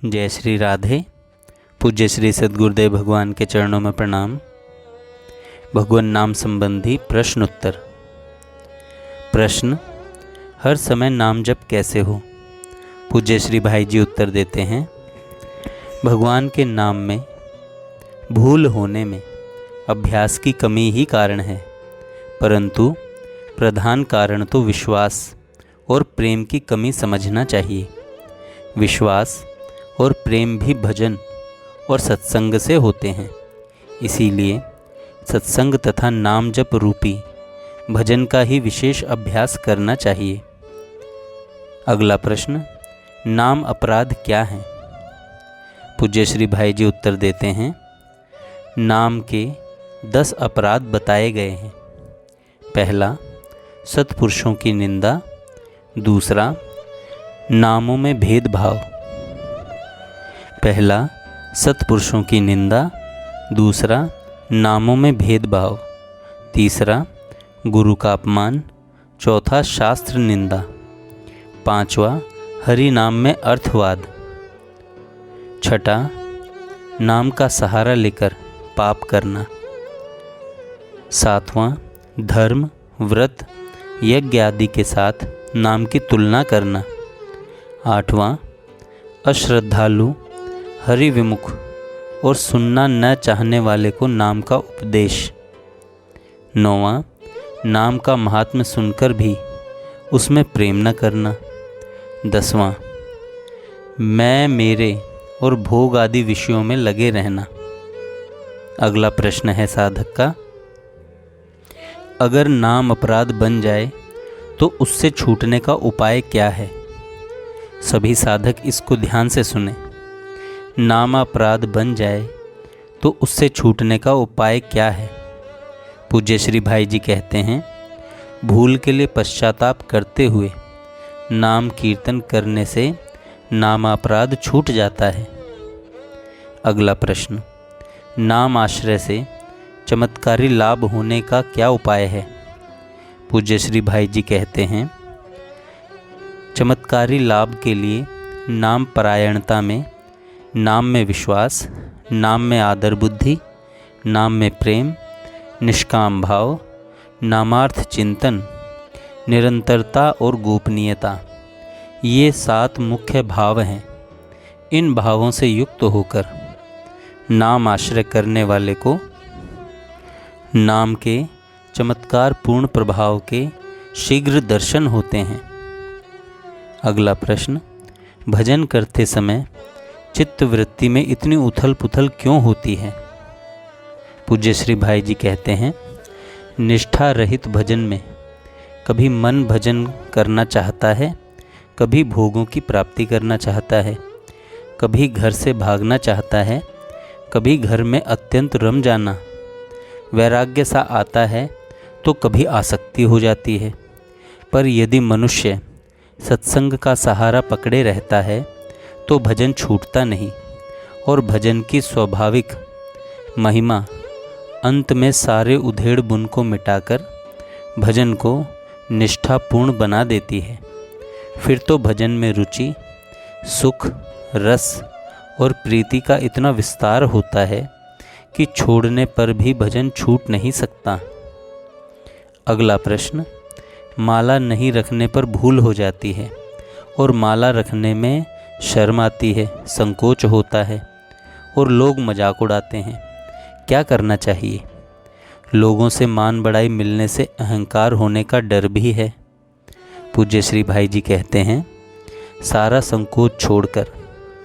जय श्री राधे। पूज्य श्री सद्गुरुदेव भगवान के चरणों में प्रणाम। भगवान नाम संबंधी प्रश्न उत्तर। प्रश्न: हर समय नाम जप कैसे हो? पूज्य श्री भाई जी उत्तर देते हैं, भगवान के नाम में भूल होने में अभ्यास की कमी ही कारण है, परंतु प्रधान कारण तो विश्वास और प्रेम की कमी समझना चाहिए। विश्वास और प्रेम भी भजन और सत्संग से होते हैं, इसीलिए सत्संग तथा नाम जप रूपी भजन का ही विशेष अभ्यास करना चाहिए। अगला प्रश्न: नाम अपराध क्या है? पूज्य श्री भाई जी उत्तर देते हैं, नाम के 10 अपराध बताए गए हैं। पहला, सत्पुरुषों की निंदा। दूसरा, नामों में भेदभाव। पहला, सत्पुरुषों की निंदा। दूसरा, नामों में भेदभाव। तीसरा, गुरु का अपमान। चौथा, शास्त्र निंदा। पांचवा, हरि नाम में अर्थवाद। छठा, नाम का सहारा लेकर पाप करना। सातवां, धर्म, व्रत, यज्ञ आदि के साथ नाम की तुलना करना। आठवां, अश्रद्धालु, हरि विमुख और सुनना न चाहने वाले को नाम का उपदेश। नौवां, नाम का महात्म्य सुनकर भी उसमें प्रेम न करना। 10वां, मैं मेरे और भोग आदि विषयों में लगे रहना। अगला प्रश्न है साधक का, अगर नाम अपराध बन जाए तो उससे छूटने का उपाय क्या है? सभी साधक इसको ध्यान से सुने। नाम अपराध बन जाए तो उससे छूटने का उपाय क्या है? पूज्य श्री भाई जी कहते हैं, भूल के लिए पश्चाताप करते हुए नाम कीर्तन करने से नाम अपराध छूट जाता है। अगला प्रश्न, नाम आश्रय से चमत्कारी लाभ होने का क्या उपाय है? पूज्य श्री भाई जी कहते हैं, चमत्कारी लाभ के लिए नाम परायणता में, नाम में विश्वास, नाम में आदर बुद्धि, नाम में प्रेम, निष्काम भाव, नामार्थ चिंतन, निरंतरता और गोपनीयता, ये 7 मुख्य भाव हैं। इन भावों से युक्त होकर नाम आश्रय करने वाले को नाम के चमत्कार पूर्ण प्रभाव के शीघ्र दर्शन होते हैं। अगला प्रश्न, भजन करते समय चित्त वृत्ति में इतनी उथल पुथल क्यों होती है? पूज्य श्री भाई जी कहते हैं, निष्ठा रहित भजन में कभी मन भजन करना चाहता है, कभी भोगों की प्राप्ति करना चाहता है, कभी घर से भागना चाहता है, कभी घर में अत्यंत रम जाना, वैराग्य सा आता है तो कभी आसक्ति हो जाती है। पर यदि मनुष्य सत्संग का सहारा पकड़े रहता है तो भजन छूटता नहीं और भजन की स्वाभाविक महिमा अंत में सारे उधेड़ बुन को मिटाकर भजन को निष्ठापूर्ण बना देती है। फिर तो भजन में रुचि, सुख, रस और प्रीति का इतना विस्तार होता है कि छोड़ने पर भी भजन छूट नहीं सकता। अगला प्रश्न, माला नहीं रखने पर भूल हो जाती है और माला रखने में शर्म आती है, संकोच होता है और लोग मजाक उड़ाते हैं। क्या करना चाहिए? लोगों से मान बढ़ाई मिलने से अहंकार होने का डर भी है। पूज्य श्री भाई जी कहते हैं, सारा संकोच छोड़कर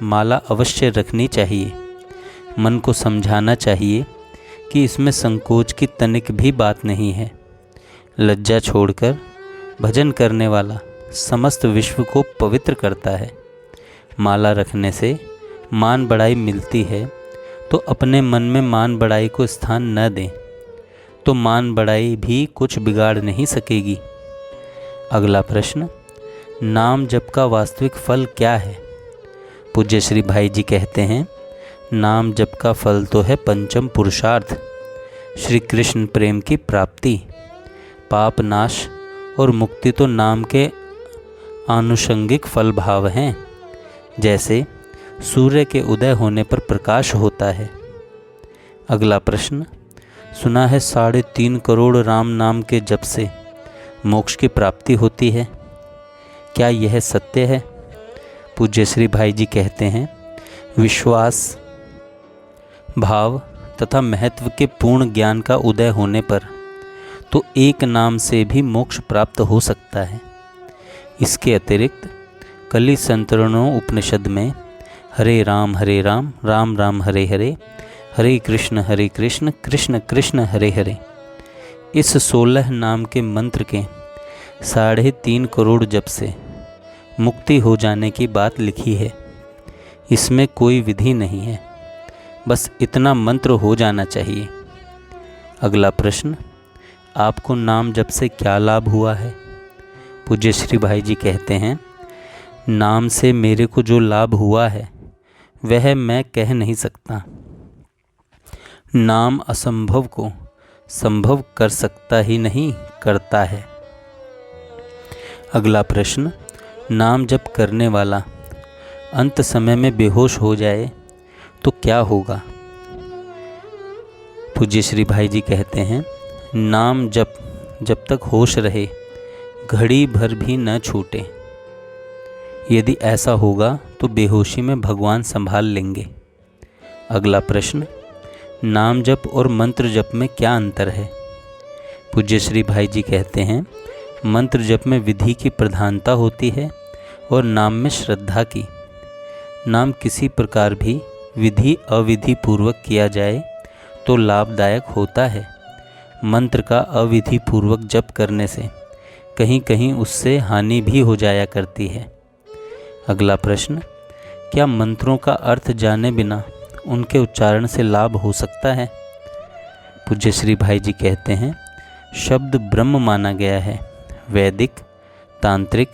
माला अवश्य रखनी चाहिए। मन को समझाना चाहिए कि इसमें संकोच की तनिक भी बात नहीं है। लज्जा छोड़कर भजन करने वाला समस्त विश्व को पवित्र करता है। माला रखने से मान बढ़ाई मिलती है तो अपने मन में मान बढ़ाई को स्थान न दें, तो मान बढ़ाई भी कुछ बिगाड़ नहीं सकेगी। अगला प्रश्न, नाम जप का वास्तविक फल क्या है? पूज्य श्री भाई जी कहते हैं, नाम जप का फल तो है पंचम पुरुषार्थ, श्री कृष्ण प्रेम की प्राप्ति, पाप नाश और मुक्ति तो नाम के आनुषंगिक फल भाव हैं। जैसे सूर्य के उदय होने पर प्रकाश होता है। अगला प्रश्न, सुना है 3.5 करोड़ राम नाम के जप से मोक्ष की प्राप्ति होती है, क्या यह सत्य है? पूज्य श्री भाई जी कहते हैं, विश्वास, भाव तथा महत्व के पूर्ण ज्ञान का उदय होने पर तो एक नाम से भी मोक्ष प्राप्त हो सकता है। इसके अतिरिक्त कलि संतरणों उपनिषद में हरे राम राम राम हरे हरे, हरे कृष्ण कृष्ण कृष्ण हरे हरे, इस 16 नाम के मंत्र के 3.5 करोड़ जप से मुक्ति हो जाने की बात लिखी है। इसमें कोई विधि नहीं है, बस इतना मंत्र हो जाना चाहिए। अगला प्रश्न, आपको नाम जप से क्या लाभ हुआ है? पूज्य श्री भाई जी कहते हैं, नाम से मेरे को जो लाभ हुआ है वह मैं कह नहीं सकता। नाम असंभव को संभव कर सकता ही नहीं, करता है। अगला प्रश्न, नाम जप करने वाला अंत समय में बेहोश हो जाए तो क्या होगा? पूज्य श्री भाई जी कहते हैं, नाम जब तक होश रहे घड़ी भर भी न छूटे। यदि ऐसा होगा तो बेहोशी में भगवान संभाल लेंगे। अगला प्रश्न, नाम जप और मंत्र जप में क्या अंतर है? पूज्य श्री भाई जी कहते हैं, मंत्र जप में विधि की प्रधानता होती है और नाम में श्रद्धा की। नाम किसी प्रकार भी विधि अविधि पूर्वक किया जाए तो लाभदायक होता है। मंत्र का अविधि पूर्वक जप करने से कहीं कहीं उससे हानि भी हो जाया करती है। अगला प्रश्न, क्या मंत्रों का अर्थ जाने बिना उनके उच्चारण से लाभ हो सकता है? पूज्य श्री भाई जी कहते हैं, शब्द ब्रह्म माना गया है। वैदिक, तांत्रिक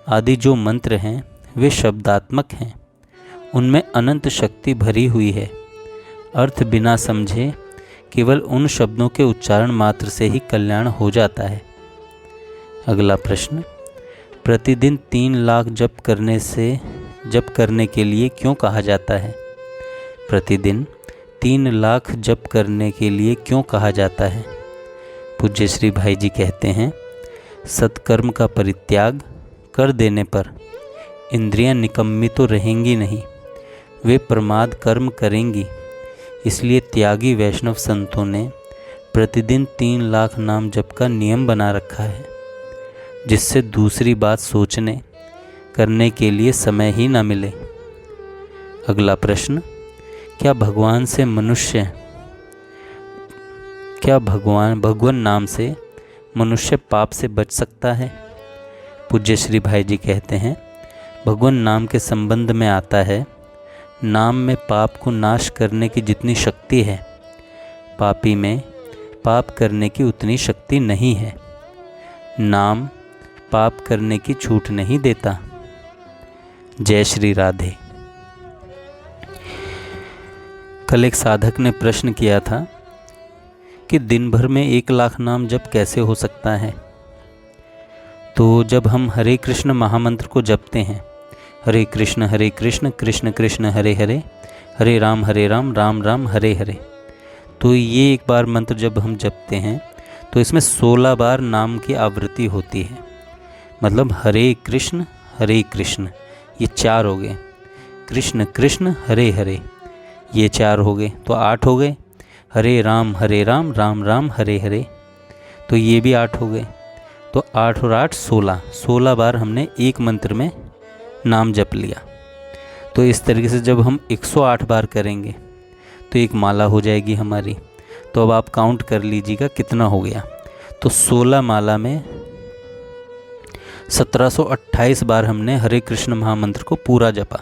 आदि जो मंत्र हैं वे शब्दात्मक हैं, उनमें अनंत शक्ति भरी हुई है। अर्थ बिना समझे केवल उन शब्दों के उच्चारण मात्र से ही कल्याण हो जाता है। अगला प्रश्न, प्रतिदिन 3 लाख जप करने के लिए क्यों कहा जाता है? प्रतिदिन 3 लाख जप करने के लिए क्यों कहा जाता है? पूज्य श्री भाई जी कहते हैं, सत्कर्म का परित्याग कर देने पर इंद्रियां निकम्मी तो रहेंगी नहीं, वे प्रमाद कर्म करेंगी। इसलिए त्यागी वैष्णव संतों ने प्रतिदिन 3 लाख नाम जप का नियम बना रखा है, जिससे दूसरी बात सोचने करने के लिए समय ही न मिले। अगला प्रश्न, क्या भगवान नाम से मनुष्य पाप से बच सकता है? पूज्य श्री भाई जी कहते हैं, भगवान नाम के संबंध में आता है, नाम में पाप को नाश करने की जितनी शक्ति है, पापी में पाप करने की उतनी शक्ति नहीं है। नाम पाप करने की छूट नहीं देता। जय श्री राधे। कल एक साधक ने प्रश्न किया था कि दिन भर में 1 लाख नाम जप कैसे हो सकता है? तो जब हम हरे कृष्ण महामंत्र को जपते हैं, हरे कृष्ण कृष्ण कृष्ण हरे हरे, हरे राम राम राम हरे हरे, तो ये एक बार मंत्र जब हम जपते हैं तो इसमें 16 बार नाम की आवृत्ति होती है। मतलब हरे कृष्ण ये 4 हो गए, कृष्ण कृष्ण हरे हरे ये 4 हो गए, तो 8 हो गए। हरे राम राम राम हरे हरे, तो ये भी 8 हो गए। तो 8 और 8 16 बार हमने एक मंत्र में नाम जप लिया। तो इस तरीके से जब हम 108 बार करेंगे तो एक माला हो जाएगी हमारी। तो अब आप काउंट कर लीजिएगा कितना हो गया। तो 16 माला में 1728 बार हमने हरे कृष्ण महामंत्र को पूरा जपा,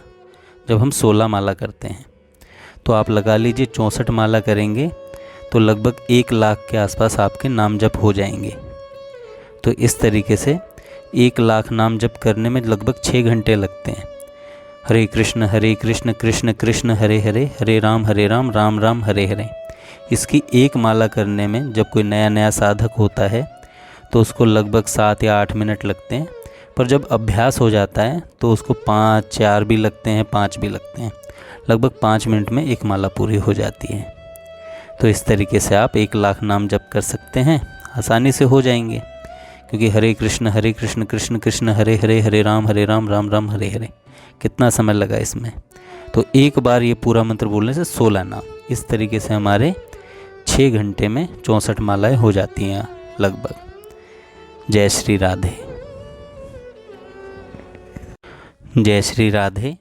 जब हम 16 माला करते हैं। तो आप लगा लीजिए 64 माला करेंगे तो लगभग 1 लाख के आसपास आपके नाम जप हो जाएंगे। तो इस तरीके से 1 लाख नाम जप करने में लगभग 6 घंटे लगते हैं। हरे कृष्ण कृष्ण कृष्ण हरे हरे, हरे राम राम राम हरे हरे। इसकी एक माला करने में जब कोई नया साधक होता है तो उसको लगभग 7 या 8 मिनट लगते हैं। पर जब अभ्यास हो जाता है तो उसको 5, 4 भी लगते हैं, 5 भी लगते हैं। लगभग 5 मिनट में एक माला पूरी हो जाती है। तो इस तरीके से आप 1 लाख नाम जप कर सकते हैं, आसानी से हो जाएंगे। क्योंकि हरे कृष्ण कृष्ण कृष्ण हरे हरे, हरे राम राम राम हरे हरे, कितना समय लगा इसमें। तो एक बार ये पूरा मंत्र बोलने से 16 नाम। इस तरीके से हमारे 6 घंटे में 64 मालाएं हो जाती हैं लगभग। जय श्री राधे। जय श्री राधे।